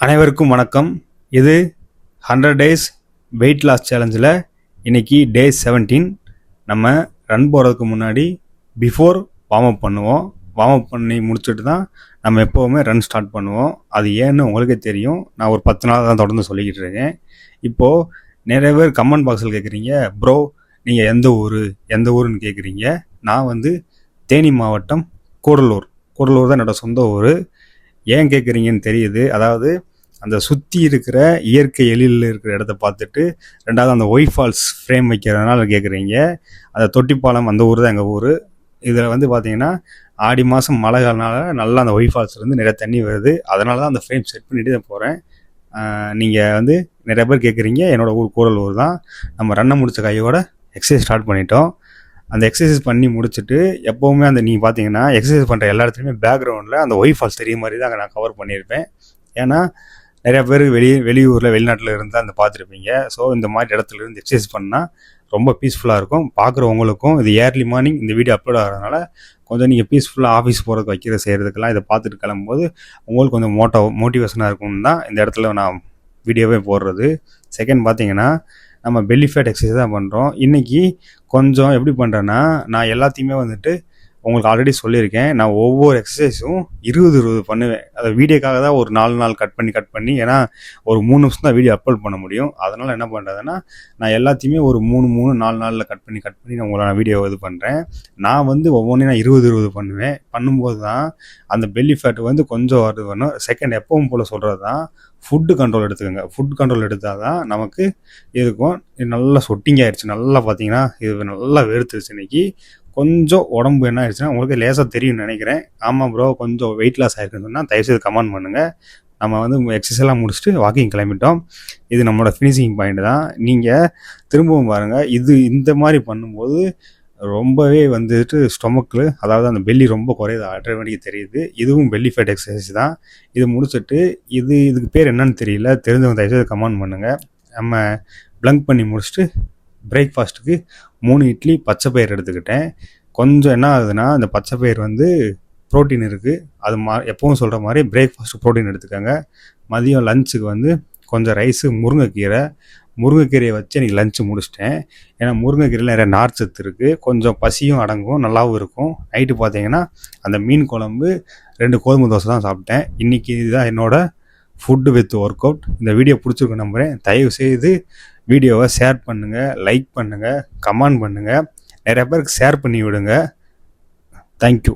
அனைவருக்கும் வணக்கம். இது 100 டேஸ் வெயிட் லாஸ் சேலஞ்சில் இன்றைக்கி டே 17. நம்ம ரன் போகிறதுக்கு முன்னாடி பிஃபோர் வார்ம் அப் பண்ணுவோம். வார்ம் அப் பண்ணி முடிச்சுட்டு தான் நம்ம எப்போவுமே ரன் ஸ்டார்ட் பண்ணுவோம். அது ஏன்னு உங்களுக்கே தெரியும். நான் ஒரு 10 நாள் தான் தொடர்ந்து சொல்லிக்கிட்டு இருக்கேன். இப்போது நிறைய பேர் கமெண்ட் பாக்ஸில் கேட்குறீங்க, ப்ரோ நீங்கள் எந்த ஊருன்னு கேட்குறீங்க. நான் தேனி மாவட்டம் கூடலூர் தான் என்னோடய சொந்த ஊர். ஏன் கேட்குறீங்கன்னு தெரியுது. அதாவது அந்த சுற்றி இருக்கிற இயற்கை எழிலில் இருக்கிற இடத்த பார்த்துட்டு, ரெண்டாவது அந்த ஒய் ஃபால்ஸ் ஃப்ரேம் வைக்கிறதுனால கேட்குறீங்க. அந்த தொட்டிப்பாலம் அந்த ஊர் தான் எங்கள் ஊர். இதில் பார்த்தீங்கன்னா ஆடி மாதம் மழை காலனால நல்லா அந்த ஒய் ஃபால்ஸ்லேருந்து நிறைய தண்ணி வருது. அதனால தான் அந்த ஃப்ரேம் செட் பண்ணிட்டு தான் போகிறேன். நீங்கள் நிறைய பேர் கேட்குறீங்க. என்னோடய ஊர் கூடலூர் தான். நம்ம ரன்னை முடித்த கையோட எக்ஸசைஸ் ஸ்டார்ட் பண்ணிட்டோம். அந்த எக்ஸசைஸ் பண்ணி முடிச்சுட்டு எப்போவுமே நீங்கள் பார்த்தீங்கன்னா எக்ஸசைஸ் பண்ணுற எல்லா இடத்துலையுமே பேக்ரவுண்டில் அந்த ஒய் ஃபால்ஸ் தெரிய மாதிரி தான் நான் கவர் பண்ணியிருப்பேன். ஏன்னா நிறையா பேர் வெளியூரில் வெளிநாட்டில் இருந்தால் பார்த்துருப்பீங்க. ஸோ இந்த மாதிரி இடத்துல இருந்து எக்ஸசைஸ் பண்ணால் ரொம்ப பீஸ்ஃபுல்லாக இருக்கும். பார்க்குறவங்களுக்கும் இது ஏர்லி மார்னிங் இந்த வீடியோ அப்லோட் ஆகிறதுனால கொஞ்சம் நீங்கள் பீஸ்ஃபுல்லாக ஆஃபீஸ் போகிறதுக்கு செய்கிறதுக்கெல்லாம் இதை பார்த்துட்டு கிளம்பும்போது உங்களுக்கு கொஞ்சம் மோட்டிவேஷனாக இருக்கும்னு தான் இந்த இடத்துல நான் வீடியோவே போடுறது. செகண்ட் பார்த்தீங்கன்னா நம்ம பெல்லி ஃபேட் எக்ஸசைஸ் தான் பண்ணுறோம். இன்றைக்கி கொஞ்சம் எப்படி பண்ணுறேன்னா, நான் எல்லாத்தையுமே உங்களுக்கு ஆல்ரெடி சொல்லியிருக்கேன். நான் ஒவ்வொரு எக்ஸசைஸும் 20 பண்ணுவேன். அதை வீடியோக்காக தான் ஒரு 4 நாள் கட் பண்ணி ஏன்னா ஒரு 3 நிமிஷம் தான் வீடியோ அப்லோட் பண்ண முடியும். அதனால் என்ன பண்ணுறதுன்னா, நான் எல்லாத்தையுமே ஒரு 3 4 நாளில் கட் பண்ணி நான் உங்களை வீடியோ பண்ணுறேன். நான் ஒவ்வொன்றையும் நான் 20 பண்ணுவேன். பண்ணும்போது தான் அந்த பெல்லி ஃபேட்டு கொஞ்சம் வருது பண்ணும். செகண்ட் எப்பவும் போல் சொல்கிறது தான் ஃபுட்டு கண்ட்ரோல் எடுத்துக்கோங்க. ஃபுட் கண்ட்ரோல் எடுத்தால் தான் நமக்கு இருக்கும். இது நல்லா சொட்டிங் ஆகிடுச்சு. நல்லா பார்த்தீங்கன்னா இது நல்லா வெறுத்துருச்சு. இன்றைக்கி கொஞ்சம் உடம்பு என்ன ஆயிடுச்சுன்னா உங்களுக்கு லேசாக தெரியும்னு நினைக்கிறேன். ஆமாம் ப்ரோ கொஞ்சம் வெயிட் லாஸ் ஆகிருக்குன்னு சொன்னால் தயவுசெய்து கமெண்ட் பண்ணுங்கள். நம்ம எக்ஸசைஸ்லாம் முடிச்சுட்டு வாக்கிங் கிளம்பிட்டோம். இது நம்மளோட ஃபினிஷிங் பாயிண்ட் தான். நீங்கள் திரும்பவும் பாருங்கள். இந்த மாதிரி பண்ணும்போது ரொம்பவே ஸ்டொமக்கில் அதாவது அந்த பெல்லி ரொம்ப குறையுது, ஆட்டோமேட்டிக்காக தெரியுது. இதுவும் பெல்லி ஃபேட் எக்ஸசைஸ் தான். இது முடிச்சுட்டு இதுக்கு பேர் என்னன்னு தெரியல, தெரிஞ்சவங்க தயவுசெய்து கமெண்ட் பண்ணுங்கள். நம்ம பிளங்க் பண்ணி முடிச்சுட்டு பிரேக்ஃபாஸ்ட்டுக்கு 3 இட்லி பச்சை பயிர் எடுத்துக்கிட்டேன். கொஞ்சம் என்ன ஆகுதுன்னா, அந்த பச்சை பயிர் ப்ரோட்டீன் இருக்குது. அது எப்பவும் சொல்கிற மாதிரி பிரேக்ஃபாஸ்ட்டு ப்ரோட்டீன் எடுத்துக்கோங்க. மதியம் லஞ்சுக்கு கொஞ்சம் ரைஸு, முருங்கைக்கீரையை வச்சு எனக்கு லஞ்சு முடிச்சிட்டேன். ஏன்னா முருங்கைக்கீரையில் நிறைய நார்ச்சத்து இருக்குது. கொஞ்சம் பசியும் அடங்கும், நல்லாவும் இருக்கும். நைட்டு பார்த்தீங்கன்னா அந்த மீன் குழம்பு 2 கோதுமை தோசை தான் சாப்பிட்டேன். இன்றைக்கி இதுதான் என்னோடய ஃபுட்டு வித் ஒர்க் அவுட். இந்த வீடியோ பிடிச்சிருக்கு நம்புகிறேன். தயவு செய்து வீடியோவை ஷேர் பண்ணுங்கள், லைக் பண்ணுங்கள், கமெண்ட் பண்ணுங்கள், நிறைய பேருக்கு ஷேர் பண்ணி விடுங்க. தேங்க்யூ.